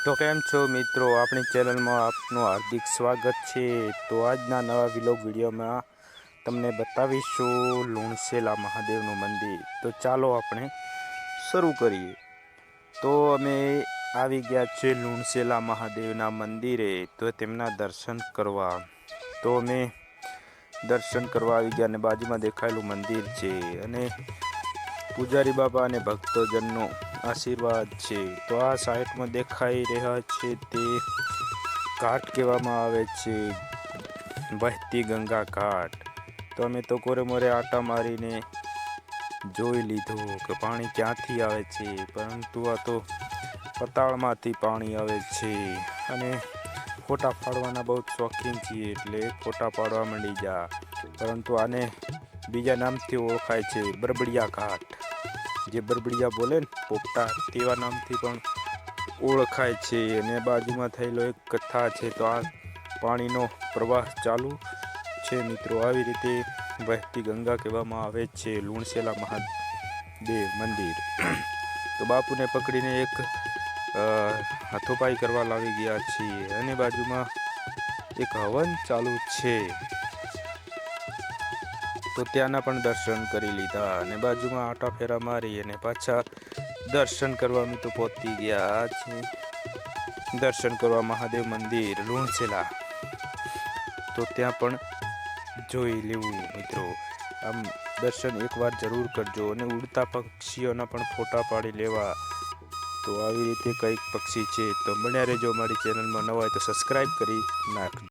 તો કેમ છો મિત્રો, આપણી ચેનલમાં આપનું હાર્દિક સ્વાગત છે। તો આજના નવા વિલોગ વિડીયોમાં તમને બતાવીશું લુણસેલા મહાદેવનું મંદિર। તો ચાલો આપણે શરૂ કરીએ। તો અમે આવી ગયા છે લુણસેલા મહાદેવના મંદિરે, તો તેમના દર્શન કરવા। તો અમે દર્શન કરવા આવી ગયા અને બાજુમાં દેખાયેલું મંદિર છે અને પૂજારી બાબા અને ભક્તજનનો આશીર્વાદ છે। તો આ સાઈડમાં દેખાઈ રહ્યા છે તે ઘાટ કહેવામાં આવે છે, વહેતી ગંગા ઘાટ। તો અમે તો કોરે મોરે આટા મારીને જોઈ લીધું કે પાણી ક્યાંથી આવે છે, પરંતુ આ તો પતાળમાંથી પાણી આવે છે અને ફોટા પાડવાના બહુ શોખીન છીએ, એટલે ફોટા પાડવા માંડી જા। પરંતુ આને બીજા નામથી ઓળખાય છે, બરબડિયા ઘાટ। જે બરબડિયા બોલે ને પોપટા, તેવા નામથી પણ ઓળખાય છે। અને બાજુમાં થયેલો એક કથા છે। તો આ પાણીનો પ્રવાહ ચાલુ છે મિત્રો। આવી રીતે વહેતી ગંગા કહેવામાં આવે છે લુણસેલા મહાદેવ મંદિર। તો બાપુને પકડીને એક હાથોપાઈ કરવા લાવી ગયા છીએ અને બાજુમાં એક હવન ચાલુ છે, તો ત્યાંના પણ દર્શન કરી લીધા અને બાજુમાં આટા ફેરા મારી અને પાછા દર્શન કરવા અમે તો પહોંચી ગયા છે દર્શન કરવા મહાદેવ મંદિર લુણસેલા। તો ત્યાં પણ જોઈ લેવું મિત્રો, આમ દર્શન એકવાર જરૂર કરજો અને ઉડતા પક્ષીઓના પણ ફોટા પાડી લેવા। તો આવી રીતે કંઈક પક્ષી છે, તો બન્યા રહેજો। અમારી ચેનલમાં નવા હોય તો સબસ્ક્રાઈબ કરી નાખજો।